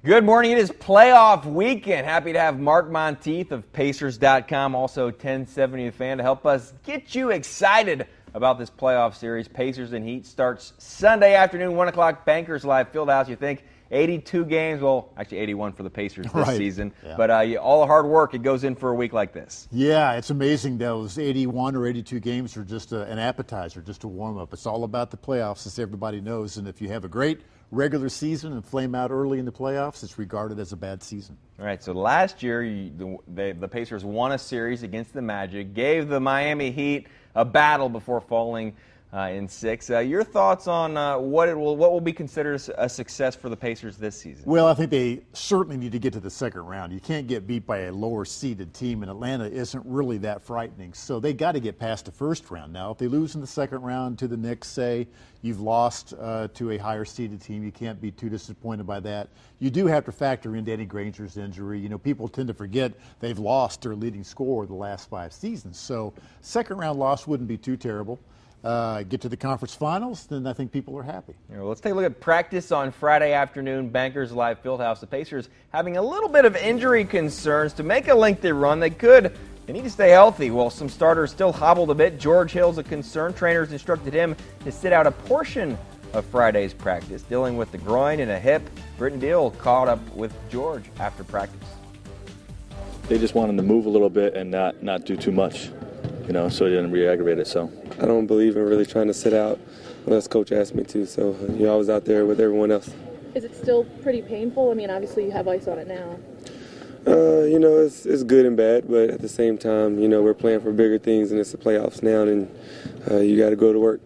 Good morning. It is playoff weekend. Happy to have Mark Montieth of Pacers.com, also 1070 The Fan, to help us get you excited about this playoff series. Pacers and Heat starts Sunday afternoon, 1 o'clock, Bankers Live Fieldhouse. You think 82 games, well, actually 81 for the Pacers this season. Yeah. But all the hard work, it goes in for a week like this. Yeah, it's amazing. Those 81 or 82 games are just an appetizer, just a warm-up. It's all about the playoffs, as everybody knows. And if you have a great regular season and flame out early in the playoffs, it's regarded as a bad season. All right, so last year the Pacers won a series against the Magic, gave the Miami Heat a battle before falling in 6. Your thoughts on what will be considered a success for the Pacers this season? Well, I think they certainly need to get to the second round. You can't get beat by a lower-seeded team, and Atlanta isn't really that frightening. So they got to get past the first round. Now, if they lose in the second round to the Knicks, say, you've lost to a higher-seeded team. You can't be too disappointed by that. You do have to factor in Danny Granger's injury. You know, people tend to forget they've lost their leading scorer the last 5 seasons. So second-round loss wouldn't be too terrible. Get to the conference finals, then I think people are happy. Well, let's take a look at practice on Friday afternoon, Bankers Live Fieldhouse. The Pacers having a little bit of injury concerns. To make a lengthy run, they need to stay healthy. Well, some starters still hobbled a bit. George Hill's a concern. Trainers instructed him to sit out a portion of Friday's practice, dealing with the groin and a hip. Britton Deal caught up with George after practice. They just want him to move a little bit and not do too much, so he didn't re-aggravate it. So I don't believe in really trying to sit out unless coach asked me to. So I was out there with everyone else. Is it still pretty painful? I mean, obviously you have ice on it now. It's good and bad, but at the same time, we're playing for bigger things, and it's the playoffs now, and you got to go to work.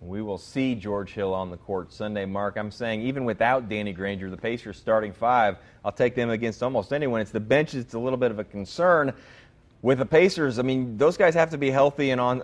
We will see George Hill on the court Sunday, Mark. I'm saying even without Danny Granger, the Pacers starting 5, I'll take them against almost anyone. It's the bench that's a little bit of a concern. With the Pacers, I mean, those guys have to be healthy and on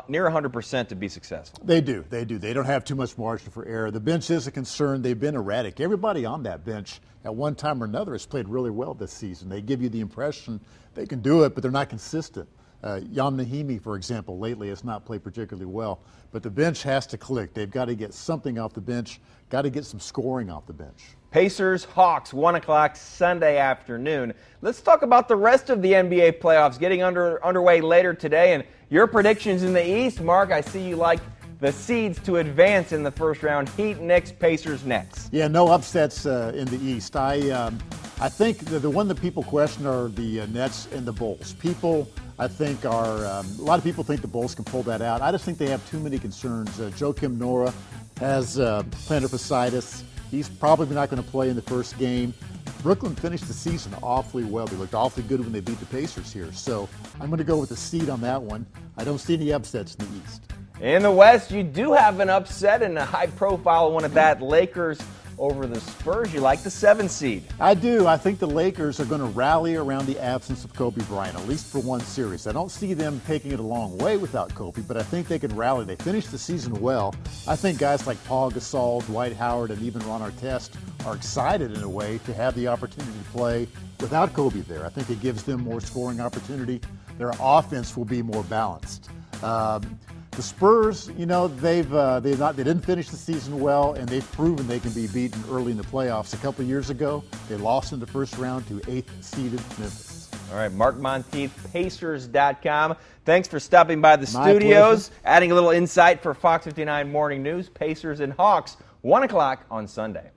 near 100% to be successful. They do. They don't have too much margin for error. The bench is a concern. They've been erratic. Everybody on that bench at one time or another has played really well this season. They give you the impression they can do it, but they're not consistent. Jan Nahimi, for example, lately has not played particularly well. But the bench has to click. They've got to get something off the bench, got to get some scoring off the bench. PacersHawks, 1 o'clock Sunday afternoon. Let's talk about the rest of the NBA playoffs getting underway later today. And your predictions in the East, Mark, I see you like the seeds to advance in the first round. Heat, Knicks, Pacers, Nets. Yeah, no upsets in the East. I think the one that people question are the Nets and the Bulls. I think a lot of people think the Bulls can pull that out. I just think they have too many concerns. Joakim Noah has plantar fasciitis. He's probably not going to play in the first game. Brooklyn finished the season awfully well. They looked awfully good when they beat the Pacers here. So I'm going to go with the seed on that one. I don't see any upsets in the East. In the West, you do have an upset and a high-profile one at that. Lakers over the Spurs. You like the 7 seed. I do. I think the Lakers are going to rally around the absence of Kobe Bryant, at least for one series. I don't see them taking it a long way without Kobe, but I think they can rally. They finished the season well. I think guys like Paul Gasol, Dwight Howard, and even Ron Artest are excited in a way to have the opportunity to play without Kobe there. I think it gives them more scoring opportunity. Their offense will be more balanced. The Spurs, they didn't finish the season well, and they've proven they can be beaten early in the playoffs. A couple years ago, they lost in the first round to 8th-seeded Memphis. All right, Mark Montieth, Pacers.com. Thanks for stopping by the studios, adding a little insight for Fox 59 Morning News. Pacers and Hawks, 1 o'clock on Sunday.